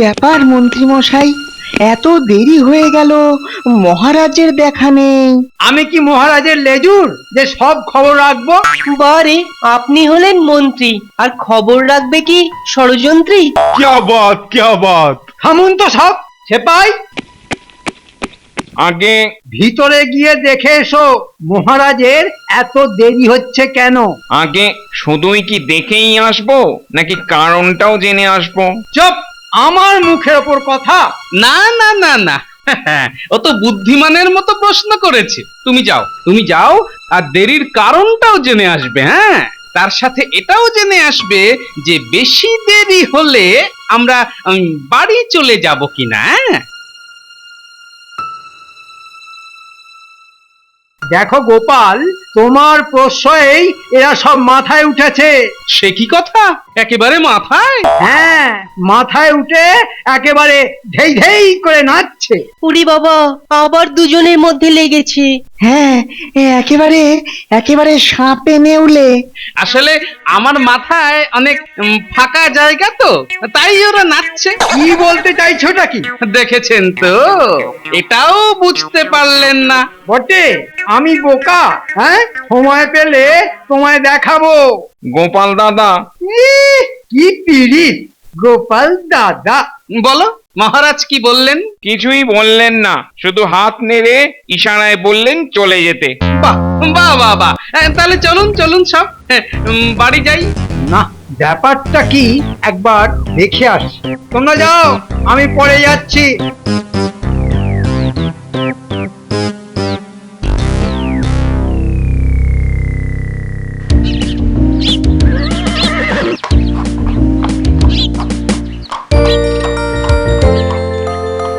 ব্যাপার মন্ত্রী মশাই, এত দেরি হয়ে গেল, মহারাজের দেখা নেই। আমি কি মহারাজের লেজুর যে সব খবর রাখবো? বারে আপনি হলেন মন্ত্রী আর খবর রাখবে কি ষড়যন্ত্রী? क्या बात क्या बात। থামুন তো সব সেপাই, আগে ভিতরে গিয়ে দেখে এসো মহারাজের এত দেরি হচ্ছে কেন। আগে শুধুই কি দেখেই আসবো নাকি কারণটাও জেনে আসবো? চুপ, আমার মুখের ওপর কথা। না না না না, ও তো বুদ্ধিমানের মতো প্রশ্ন করেছে। তুমি যাও আর দেরির কারণটাও জেনে আসবে। হ্যাঁ, তার সাথে এটাও জেনে আসবে যে বেশি দেরি হলে আমরা বাড়ি চলে যাব কিনা। দেখো গোপাল, তোমার প্রশ্রয়েই এরা সব মাথায় উঠেছে। সে কি কথা, একেবারে মাথায়? হ্যাঁ, মাথায় উঠে একেবারে ধেই ধেই করে নাচছে। উরি বাবা, আবার দুজনের মধ্যে লেগেছে। হ্যাঁ, একেবারে একেবারে সাপে নেউলে। আসলে আমার মাথায় অনেক ফাঁকা জায়গা তো, তাই ওরা নাচছে। কি বলতে চাইছোটা কি? দেখেছেন তো, এটাও বুঝতে পারলেন না? বটে, আমি বোকা? হ্যাঁ, সময় পেলে তোমায় দেখাবো। গোপাল দাদা, ইহ, কি পিরিত গোপাল দাদা। বলো, মহারাজ কি বললেন? কিছুই বললেন না, শুধু হাত নেড়ে ইশারায় বললেন চলে যেতে। বাহ বাহ বাহ বাহ, তাহলে চলুন চলুন সব বাড়ি যাই। না, ব্যাপারটা কি একবার দেখে আসি। তোমরা যাও, আমি পরে যাচ্ছি।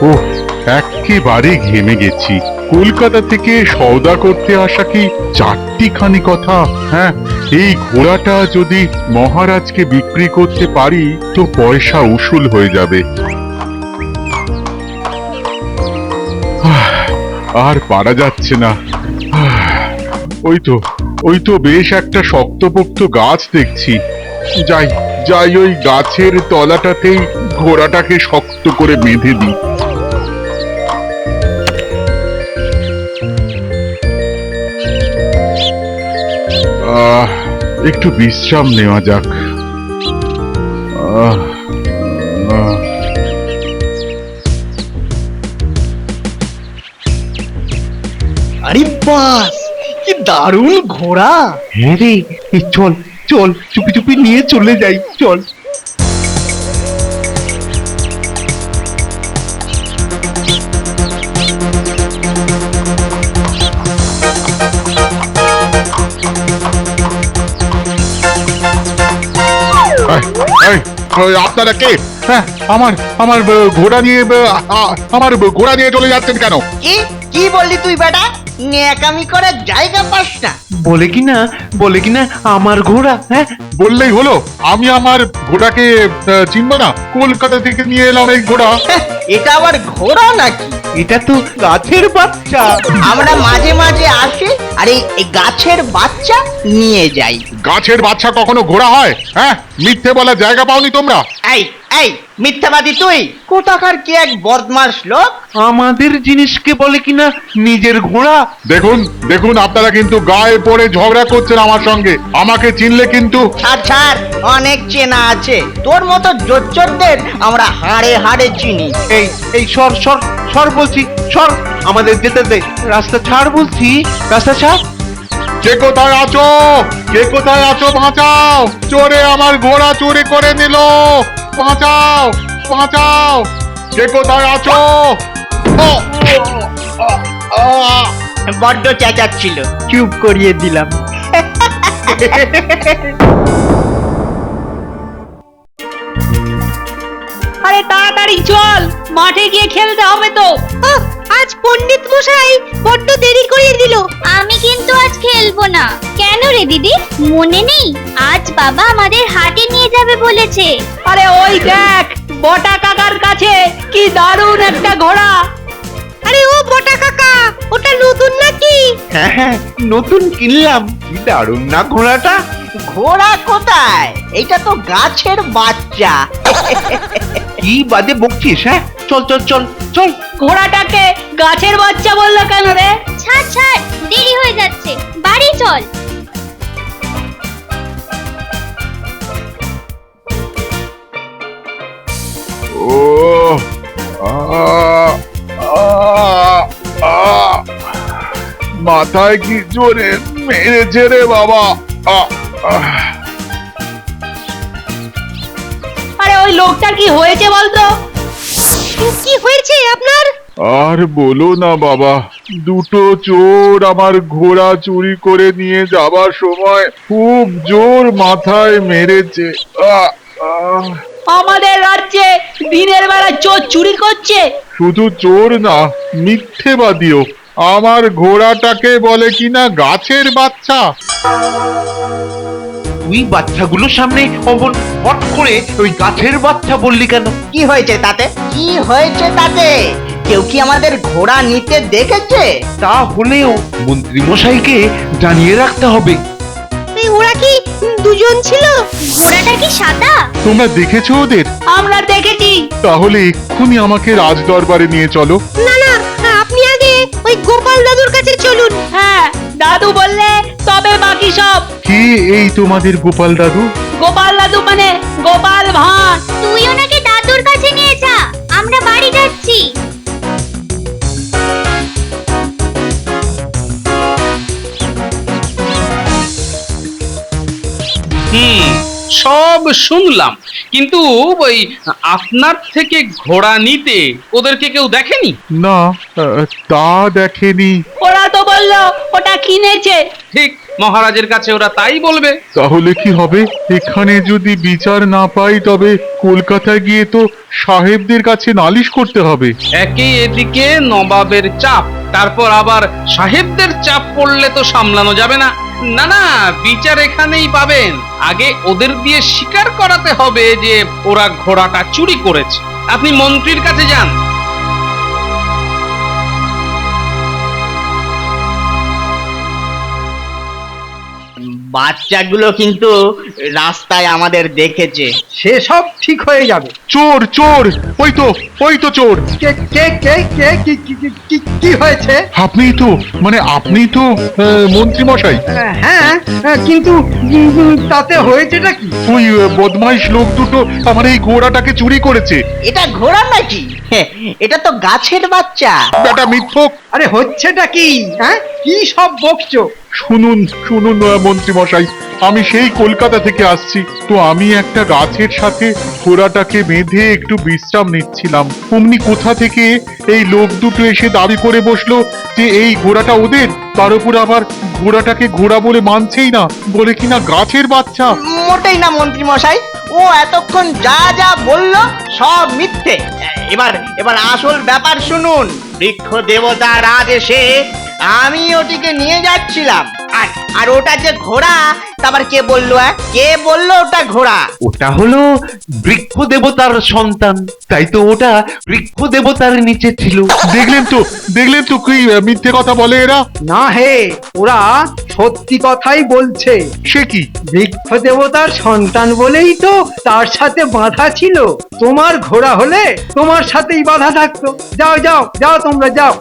ওহ, একেবারে ঘেমে গেছি। কলকাতা থেকে সওদা করতে আসা কি চারটিখানি কথা? হ্যাঁ, এই ঘোড়াটা যদি মহারাজকে বিক্রি করতে পারি তো পয়সা উসুল হয়ে যাবে। আর পারা যাচ্ছে না। ওই তো বেশ একটা শক্তপোক্ত গাছ দেখছি। যাই যাই, ওই গাছের তলাটাতেই ঘোড়াটাকে শক্ত করে বেঁধে দিই। একটু বিশ্রাম নেওয়া যাক। আরে বাস, কি দারুণ ঘোড়া! হ্যাঁ রে, চল চল, চুপি চুপি নিয়ে চলে যাই, চল। আপনারা কে? হ্যাঁ, আমার আমার ঘোড়া নিয়ে আমার ঘোড়া নিয়ে চলে যাচ্ছেন কেন? কি কি বললি তুই বেটা? ন্যাকামি করার জায়গা পাস না? বলে কিনা আমার ঘোড়া। হ্যাঁ, বললেই হলো? আমি আমার ঘোড়াকে চিনব না? কলকাতা থেকে নিয়ে এলাম এই ঘোড়া। এটা আবার ঘোড়া নাকি? এটা তো গাছের বাচ্চা। আমরা মাঝে মাঝে আসি আর এই গাছের বাচ্চা নিয়ে যাই। গাছের বাচ্চা কখনো ঘোড়া হয়? হ্যাঁ, মিথ্যে বলার জায়গা পাওনি তোমরা। এই এই মিথ্যাবাদী তুই! কোথাকার কি এক বদমাস লোক! আমাদের জিনিসকে বলে কিনা নিজের ঘোড়া। দেখুন দেখুন, আপনারা কিন্তু গায়ে পড়ে ঝগড়া করছেন আমার সঙ্গে। আমাকে চিনলে কিন্তু। ছাড় ছাড়, অনেক চেনা আছে। তোর মতো জোচ্চরদের আমরা হাড়ে হাড়ে চিনি। এই সর সর সর বলছি, সর, আমাদের যেতে দে। রাস্তা ছাড় বলছি, রাস্তা ছাড়। কে কোথায় আছো? কে কোথায় আছো? বাঁচাও! চোরে আমার ঘোড়া চুরি করে নিল! বাঁচাও বাঁচাও! কে কোথায় আছো? বড্ড চেঁচাচ্ছিল, চুপ করিয়ে দিলাম। আরে তাড়াতাড়ি চল, মাঠে গিয়ে খেলতে হবে তো। আজ পণ্ডিত মশাই বড্ড দেরি করিয়ে দিল। আমি কিন্তু আজ খেলবো না। কেন রে দিদি, মনে নেই? আজ বাবা আমাদের হাটে নিয়ে যাবে বলেছে। আরে ওই দেখ, বটা কাকার কাছে কি দারুণ একটা ঘোড়া। আরে ও বটা কাকা, ওটা নতুন নাকি? হ্যাঁ হ্যাঁ, নতুন কিনলাম। কি দারুণ না ঘোড়াটা! ঘোড়া কোথায়? এটা তো গাছের বাচ্চা। কি বাজে বকছিস? হ্যাঁ, চল চল চল চল। ঘোড়াটাকে গাছের বাচ্চা বললো কেন রে? ছাড় ছাড়, দেরি হয়ে যাচ্ছে, বাড়ি চল। ও মাথায় কি জোরে মেরেছে রে বাবা। আরে ওই লোকটার কি হয়েছে বলতো? কি হয়েছে আপনার? আর বলো না বাবা, দুটো চোর আমার ঘোড়া চুরি করে নিয়ে যাবার সময় খুব জোর মাথায় মেরেছে। আমাদের রাজ্যে দিনের বেলা চোর চুরি করছে? শুধু চোর না, মিথ্যেবাদীও। আমার ঘোড়াটাকে বলে কিনা গাছের বাচ্চা। তুই বাচ্চাগুলোর সামনে অমন হট করে ওই গাছের বাচ্চা বললি কেন? কি হয়েছে তাতে? কি হয়েছে তাতে? কেউ কি আমাদের ঘোড়া নিতে দেখেছে? তা হলেও মন্ত্রী মশাইকে জানিয়ে রাখতে হবে। ওরা কি দুজন ছিল? ঘোড়াটা কি সাদা? তোমরা দেখেছো ওদের? আমরা দেখেছি। তাহলে এক্ষুনি আমাকে রাজদরবারে নিয়ে চলো। না না, আপনি আগে ওই গোপাল দাদুর কাছে চলুন। হ্যাঁ, দাদু বললে তবে বাকি সব। কি এই তোমাদের গোপাল দাদু? গোপাল দাদু মানে গোপাল ভাঁড়। তুই ওনাকে দাদুর কাছে নিয়ে যা, আমরা বাড়ি যাচ্ছি। সব শুনলাম, কিন্তু ওই আপনার থেকে ঘোড়া নিতে ওদেরকে কেউ দেখেনি? না, তা দেখেনি। ওরা তো বললো ওটা কিনেছে। ঠিক, মহারাজের কাছে ওরা তাই বলবে। তাহলে কি হবে? এখানে যদি বিচার না পাই তবে কলকাতায় গিয়ে তো সাহেবদের কাছে নালিশ করতে হবে। একে এদিকে নবাবের চাপ, তারপর আবার সাহেবদের চাপ পড়লে তো সামলানো যাবে না। না না, বিচার এখানেই পাবেন। আগে ওদের দিয়ে স্বীকার করাতে হবে যে ওরা ঘোড়াটা চুরি করেছে। আপনি মন্ত্রীর কাছে যান। বাচ্চাগুলো কিন্তু রাস্তায় আমাদের দেখেছে। সেসব ঠিক হয়ে যাবে। চোর চোর, ওই তো চোর। কে কে কে কে কি কি কি- কি কি হয়েছে? আপনিই তো, মানে আপনিই তো মন্ত্রী মশাই। হ্যাঁ, কিন্তু তাতে হয়েছেটা কি? ওই বদমাইশ লোক দুটো আমার এই ঘোড়াটাকে চুরি করেছে। এটা ঘোড়া নাকি? এটা তো গাছের বাচ্চা। বেটা মিথ্যক। আরে হচ্ছেটা কি? হ্যাঁ, কি সব বকছো? শুনুন শুনুন মন্ত্রী মশাই, আমি সেই কলকাতা থেকে আসছি। তো আমি একটা গাছের সাথে ঘোড়াটাকে বেঁধে একটু বিশ্রাম নিচ্ছিলাম। অমনি কোথা থেকে এই লোক দুটো এসে দাবি করে বসলো যে এই ঘোড়াটা ওদের। তার উপর আবার ঘোড়াটাকে ঘোড়া বলে মানছেই না, বলে কিনা গাছের বাচ্চা। মোটেই না মন্ত্রী মশাই, ও এতক্ষণ যা যা বললো সব মিথ্যে। এবার এবার আসল ব্যাপার শুনুন। বৃক্ষ দেবতার আদেশে আমি ওটিকে নিয়ে যাচ্ছিলাম। আর আর ওটা যে ঘোড়া, তারপর কে বললো? কে বললো ওটা ঘোড়া? ওটা হলো বৃক্ষ দেবতার সন্তান, তাই তো ওটা বৃক্ষ দেবতার নিচে ছিল। দেখলেন তো কি মিথ্যে কথা বলে এরা। না হে, ওরা সত্যি কথাই বলছে। সে কি? বৃক্ষ দেবতার সন্তান বলেই তো তার সাথে বাঁধা ছিল। তোমার ঘোড়া হলে তোমার সাথেই বাঁধা থাকতো। যাও যাও যাও, তোমরা যাও।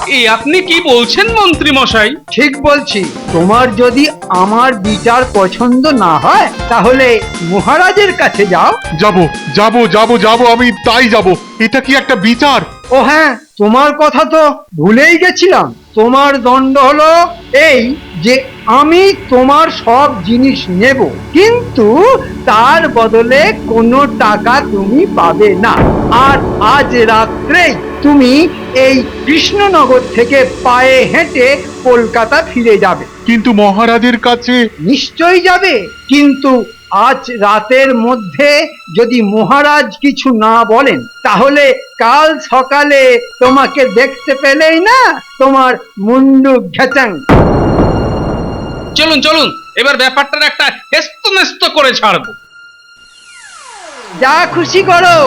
এই আপনি কি বলছেন মন্ত্রী মশাই? ঠিক বলছি। তোমার যদি আমার বিচার পছন্দ না হয় তাহলে মহারাজের কাছে যাও। যাব, আমি তাই যাব। এটা কি একটা বিচার? ও হ্যাঁ, তোমার কথা তো ভুলেই গেছিলাম। তোমার দণ্ড হলো এই যে আমি তোমার সব জিনিস নেব, কিন্তু তার বদলে কোনো টাকা তুমি পাবে না। আর আজ রাত্রেই তুমি এই কৃষ্ণনগর থেকে পায়ে হেঁটে কলকাতা ফিরে যাবে। কিন্তু মহারাজের কাছে। নিশ্চয়ই যাবে, কিন্তু আজ রাতের মধ্যে যদি মহারাজ কিছু না বলেন তাহলে কাল সকালে তোমাকে দেখতে পেলেই না তোমার মুন্ডু ঘেচাং। চলুন চলুন, এবার ব্যাপারটার একটা হেস্তনেস্ত করে ছাড়বো। যা খুশি করো,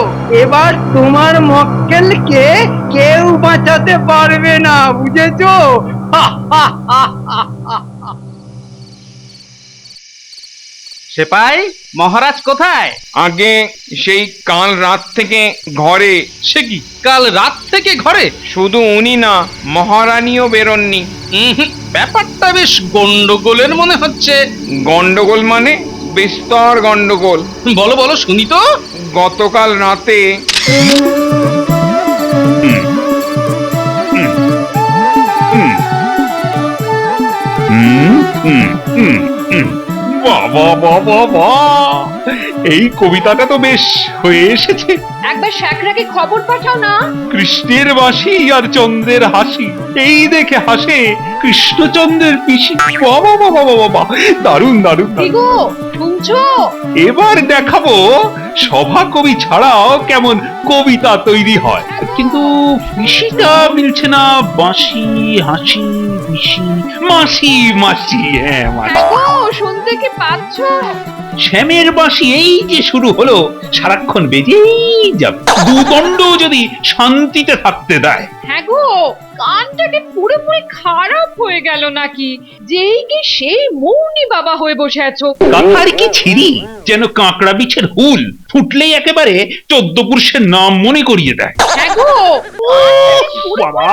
এবার তোমার মক্কেলকে কেউ বাঁচাতে পারবে না, বুঝেছো? সেপাই, মহারাজ কোথায়? আগে সেই কাল রাত থেকে ঘরে। সে কি, কাল রাত থেকে ঘরে? শুধু উনি না, মহারানীও বেরোননি। ব্যাপারটা বেশ গন্ডগোলের মনে হচ্ছে। গন্ডগোল মানে? বিস্তর গন্ডগোল। বলো বলো শুনি তো। গতকাল রাতে বাবা বাবা বা, এই কবিতাটা তো বেশ হয়ে এসেছে। একবার শ্যাকরাকে খবর পাঠাও না। কৃষ্ণের বাঁশি আর চন্দ্রের হাসি, এই দেখে হাসে কৃষ্ণচন্দ্রের পিসি। বাবা বাবা বাবা, দারুণ দারুণ দারুণ। গো শুনছো? এবার দেখাবো সভা কবি ছাড়াও কেমন কবিতা তৈরি হয়। কিন্তু পিসিটা মিলছে না। বাঁশি হাসি পিসি, মাসি মাসি, হ্যাঁ মাসি। শুনতে কি পাচ্ছ? শ্যামের বাঁশি এই যে শুরু হলো, সারাক্ষণ বেজেই যাবে, দুদণ্ড যদি শান্তিতে থাকতে দেয়। হ্যাঁ গো, কানটাকে পুরোপুরি খারাপ হয়ে গেল নাকি? যেই কি সেই মৌনি বাবা হয়ে বসে আছো। কাকার কি ছিরি, যেন কাঁকড়া বিছের হুল, ফুটলেই একেবারে 14 পুরুষের নাম মনে করিয়ে দেয়। হ্যাঁ গো, বাবা,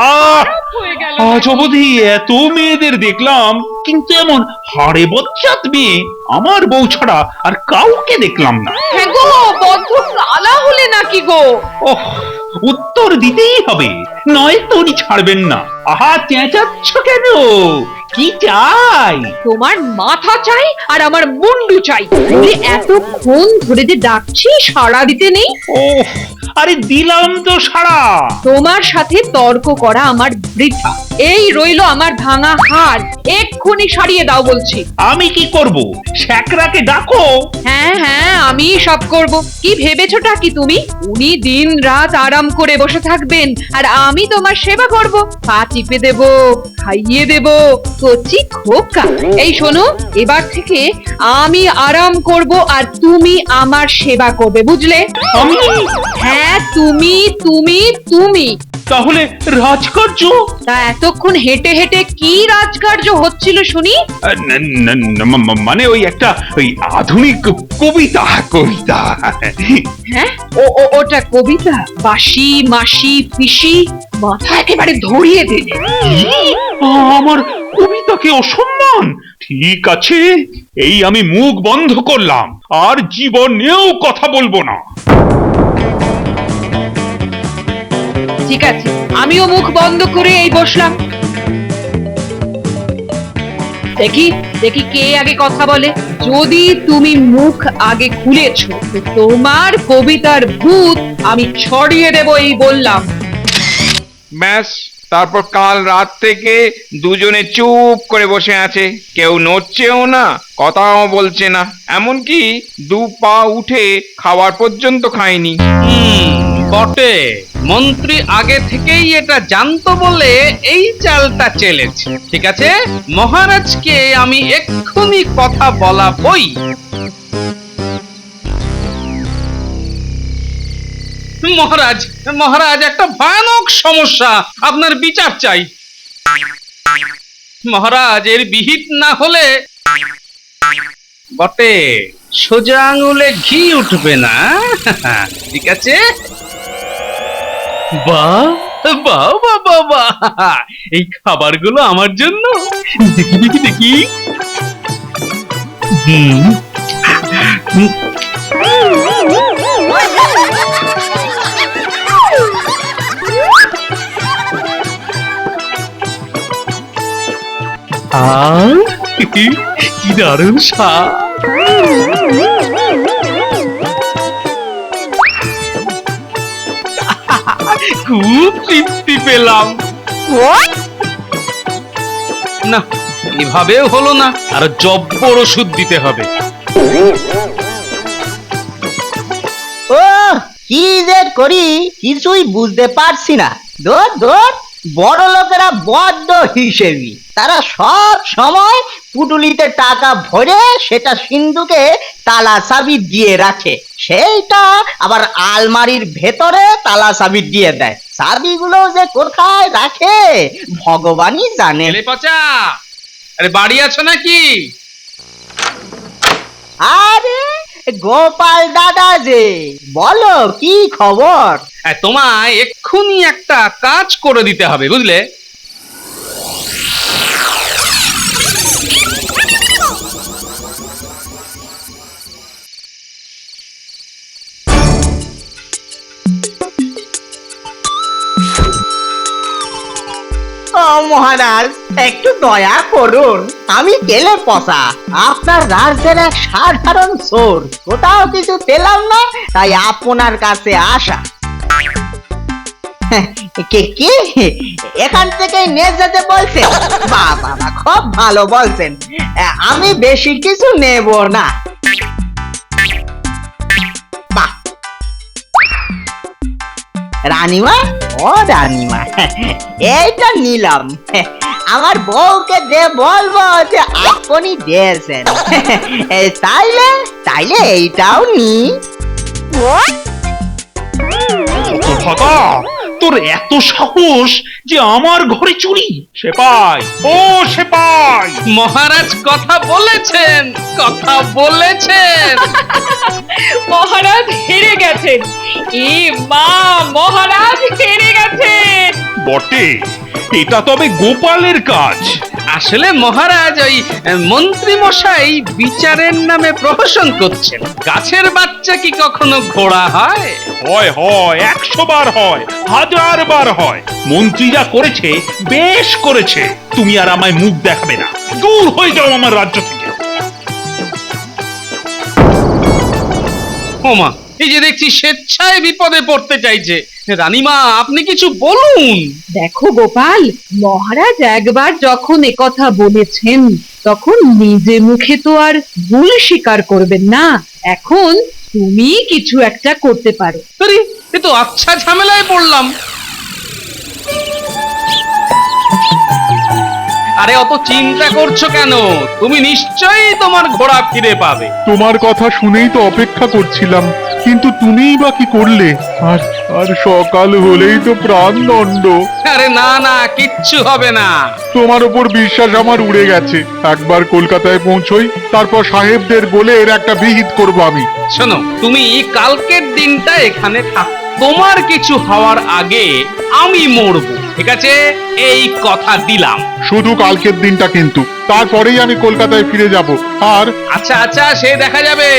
খারাপ হয়ে গেল। আজ অবধি এত মেয়েদের দেখলাম, কিন্তু এমন হাড়ে বজ্জাত মেয়ে আমার বউ ছাড়া আর কাউকে দেখলাম না। হ্যাঁ গো, বদ্ধ কালা হলে নাকি গো? ওহ, উত্তর দিতেই হবে, নয়তো উনি ছাড়বেন না। আহা, চেঁচাচ্ছ কেন? কি চাই? তোমার মাথা চাই আর আমার মুন্ডু চাই। এতক্ষণ ধরে যে ডাকছি সাড়া দিতে নেই। ওহ, আরে দিলাম তো সাড়া। তোমার সাথে তর্ক করা আমার বৃথা। এই রইলো আমার ভাঙা হাড়, এক্ষুনি সারিয়ে দাও বলছি। আমি কি করব? শ্যাকরাকে ডাকো। হ্যাঁ হ্যাঁ, আমি সব করব। কি ভেবেছোটা কি তুমি? উনি দিন রাত আরাম করে বসে থাকবেন আর আমি তোমার সেবা করব, পা টিপে দেব, খাইয়ে দেব। কচি খোকা, এই শোনো, এবার থেকে আমি আরাম করব আর তুমি আমার সেবা করবে, বুঝলে? আমি? হ্যাঁ, তুমি তুমি তুমি। তাহলে রাজকার্য? তা এতক্ষণ হেঁটে হেঁটে কি রাজকার্য হচ্ছিল শুনি? মানে ওই একটা ওই আধুনিক কবিতা কবিতা। হ্যাঁ, ওটা কবিতা? বাসি মাসি পিসি, মাথা একেবারে ধরিয়ে দিলে। আমার কবিতাকে অসম্মান? ঠিক আছে, এই আমি মুখ বন্ধ করলাম, আর জীবনেও কথা বলবো না। ঠিক আছে, আমিও মুখ বন্ধ করে এই বসলাম। দেখি দেখি কে আগে কথা বলে। যদি তুমি মুখ আগে খুলেছো, তো তোমার কবিতার ভূত আমি ছড়িয়ে দেব, এই বললাম। ব্যাস, তারপর কাল রাত থেকে দুজনে চুপ করে বসে আছে, কেউ নড়ছেও না, কথাও বলছে না, এমনকি 2 পা উঠে খাবার পর্যন্ত খায়নি। বটে, মন্ত্রী আগে থেকেই এটা জানতো বলে এই চালটা চেলেছে। ঠিক আছে, মহারাজকে আমি এক্ষুনি কথা বলাবই। মহারাজ, মহারাজ, একটা ভয়ানক সমস্যা, আপনার বিচার চাই। মহারাজ, এর বিহিত না হলে বটে সোজা আঙুলে ঘি উঠবে না। ঠিক আছে? বাহ বাহ বাহ বাহ বাহ, এই খাবারগুলো আমার জন্য। দেখি দেখি দেখি। কি দারুণ স্বাদ। খুব তৃপ্তি পেলাম। না, এভাবেও হলো না, আরো জব্বর ওষুধ দিতে হবে। ও কি যে করি কিছুই বুঝতে পারছি না। ধর ধর, বড় লোকেরা বড্ড হিসেবি, তারা সব সময় পুটুলিতে টাকা ভরে সেটা সিন্ধুকে তালা চাবি দিয়ে রাখে, সেইটা আবার আলমারির ভেতরে তালা চাবি দিয়ে দেয়। চাবিগুলো যে কোথায় রাখে ভগবানই জানে। এলে পচা, আরে বাড়ি আছো নাকি? আরে গোপাল দাদা যে, বলো কি খবর? তোমায় এক্ষুনি একটা কাজ করে দিতে হবে, বুঝলে? ও মহারাজ, একটু দয়া করুন, আমি কেলে পচা, আপনার রাজ্যের এক সাধারণ চোর, কোথাও কিছু পেলাম না, তাই আপনার কাছে আসা। কে কি এখান থেকে নিয়ে যেতে বলছেন? বাবা, খুব ভালো বলছেন, আমি বেশি কিছু নেব না। বাহ, রানীমা, ও রানীমা, এইটা নিলাম, আমার বউকে দে বলবো যে আপনি দিয়েছেন, তাইলে তাইলে এইটাও নি। ফাঁকা, তোর এত সাহস যে আমার ঘরে চুরি! সেপাই, ও সেপাই! মহারাজ কথা বলেছেন, কথা বলেছেন। মহারাজ হেরে গেছেন। এ মা, মহারাজ হেরে গেছেন। বটে, এটা তবে গোপালের কাজ। আসলে মহারাজ ওই মন্ত্রী মশাই বিচারের নামে প্রহসন করছেন। গাছের বাচ্চা কি কখনো ঘোড়া হয়? হয় হয়, 100 বার হয়, 1000 বার হয়। মন্ত্রী যা করেছে বেশ করেছে। তুমি আর আমায় মুখ দেখাবে না, দূর হয়ে যাও আমার রাজ্য থেকে। ওমা, এই যে দেখছি স্বেচ্ছায় বিপদে পড়তে চাইছে। রানীমা, আপনি কিছু বলুন। দেখো গোপাল, মহারাজ একবার যখন একথা বলেছেন তখন নিজে মুখে তো আর ভুল স্বীকার করবেন না। এখন তুমি কিছু একটা করতে পারো। আরে, এ তো আচ্ছা ঝামেলায় পড়লাম। আরে অত চিন্তা করছো কেন? তুমি নিশ্চয়ই তোমার ঘোড়া ফিরে পাবে। তোমার কথা শুনেই তো অপেক্ষা করছিলাম, কিন্তু তুমিই বা কি করলে? আর আর সকাল হলেই তো প্রাণদণ্ড। আরে না না, কিচ্ছু হবে না। তোমার উপর বিশ্বাস আমার উড়ে গেছে। একবার কলকাতায় পৌঁছই, তারপর সাহেবদের বলে এর একটা বিহিত করব আমি। শোনো, তুমি কালকের দিনটা এখানে থাক, তোমার কিছু হওয়ার আগে আমি মরবো, ঠিক আছে? এই কথা দিলাম। শুধু কালকের দিনটা কিন্তু, তারপরেই আমি কলকাতায় ফিরে যাব। আর আচ্ছা আচ্ছা, সে দেখা যাবে।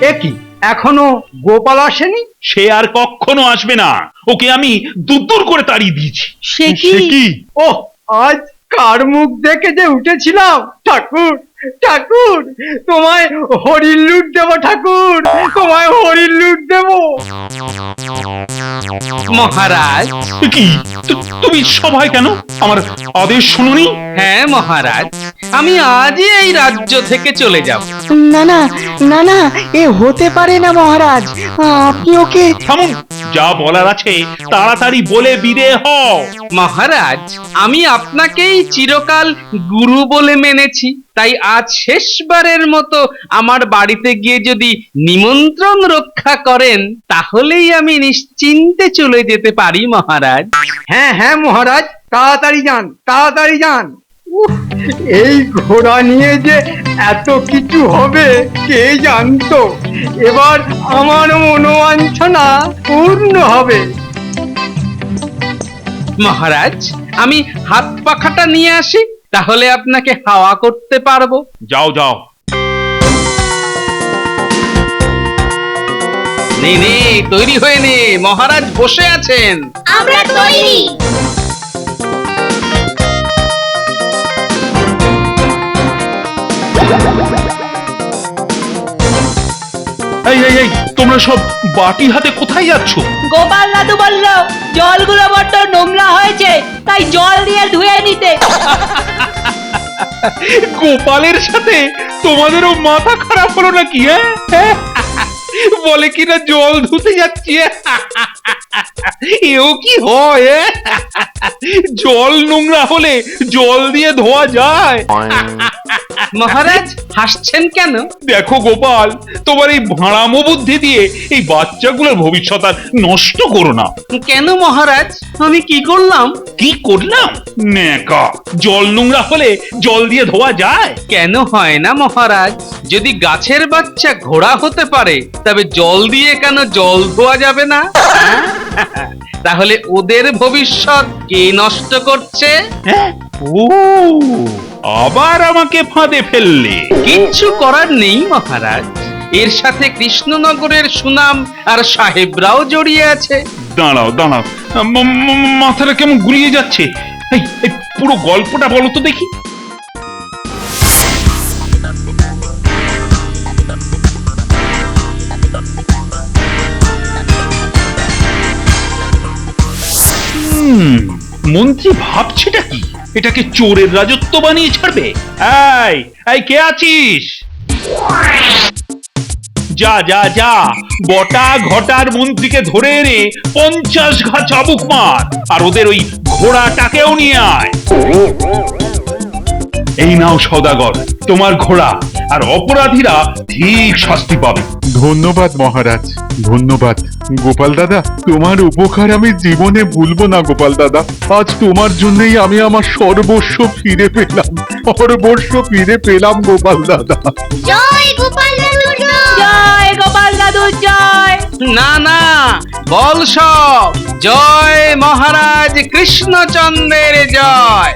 এ কি, এখনো গোপাল আসেনি? সে আর কখনো আসবে না, ওকে আমি দূর করে তাড়িয়ে দিয়েছি। সে সে কি? ও, আজ কার মুখ দেখে যে উঠেছিলাম! ঠাকুর, ঠাকুর, তোমায় হরির লুট দেবো, ঠাকুর, তোমায় হরির লুট দেবো। মহারাজ। কি, তুমি সভায় কেন? আমার আদেশ শুনুনি? হ্যাঁ মহারাজ, আমি আজই এই রাজ্য থেকে চলে যাব। না না না না, এ হতে পারে না মহারাজ, আপনি ওকে। থামুন, যা বলার আছে তাড়াতাড়ি বলে বিদেয় হও। মহারাজ, আমি আপনাকেই চিরকাল গুরু বলে মেনেছি, তাই আজ শেষবারের মতো আমার বাড়িতে গিয়ে যদি নিমন্ত্রণ রক্ষা করেন তাহলেই আমি নিশ্চিন্তে চলে যেতে পারি মহারাজ। হ্যাঁ হ্যাঁ মহারাজ, তাড়াতাড়ি যান, তাড়াতাড়ি যান। উফ, এই ঘোড়া নিয়ে যে এত কিছু হবে কে জানতো! এবার আমার মনোবাঞ্ছনা পূর্ণ হবে। মহারাজ, আমি হাত পাখাটা নিয়ে আসি, তাহলে আপনাকে হাওয়া করতে পারবো। যাও যাও। নে নে, তৈরি হয়ে নে, মহারাজ বসে আছেন। আমরা তৈরি। এই এই এই, তোমরা সব বাটি হাতে কোথায় যাচ্ছ? গোপাল দাদু বলল জলগুলো বড্ড নোংরা হয়েছে, তাই জল দিয়ে ধুয়ে নিতে। গোপালের সাথে তোমাদেরও মাথা খারাপ হলো নাকি? হ্যাঁ, বলে কিনা জল ধুতে যাচ্ছি। এও কি হয় এ? জল নোংরা হলে জল দিয়ে ধোয়া যায়? মহারাজ হাসছেন কেন? দেখো গোপাল, তোমার এই ভাঁড়ামো বুদ্ধি দিয়ে এই বাচ্চাগুলোর ভবিষ্যৎ আর নষ্ট করো না। কেন মহারাজ, আমি কি করলাম? কি করলাম? নেকা, জল নোংরা হলে জল দিয়ে ধোয়া যায়? কেন হয় না মহারাজ? যদি গাছের বাচ্চা ঘোড়া হতে পারে তবে জল দিয়ে কেন জল ধোয়া যাবে না? হ্যাঁ? তাহলে ওদের ভবিষ্যৎ কে নষ্ট করছে? হ্যাঁ? ও, আবার আমাকে ফাঁদে ফেললে। কিচ্ছু করার নেই মহারাজ, এর সাথে কৃষ্ণনগরের সুনাম আর সাহেবরাও জড়িয়ে আছে। দাঁড়াও দাঁড়াও, মাথাটা কেমন গুলিয়ে যাচ্ছে। এই এই পুরো গল্পটা বলো তো দেখি। মন্ত্রী ভাবছেটা কি? এটাকে চোরের রাজত্ব বানিয়ে ছাড়বে? এই এই কে আছিস? যা যা যা, বটা ঘটার মন্ত্রীকে ধরে এনে 50 ঘা চাবুক মার, আর ওদের ওই ঘোড়াটাকেও নিয়ে আয়। এই নাও সওদাগর, তোমার ঘোড়া, আর অপরাধীরা ঠিক শাস্তি পাবে। ধন্যবাদ মহারাজ, ধন্যবাদ। গোপাল দাদা, তোমার উপকার আমি জীবনে ভুলবো না গোপাল দাদা। আজ তোমার জন্যই আমি আমার সর্বস্ব ফিরে পেলাম, সর্বস্ব ফিরে পেলাম গোপাল দাদা। জয় গোপাল দাদু জয় গোপাল দাদু জয়। না না, বল সব জয় মহারাজ কৃষ্ণচন্দ্রের জয়।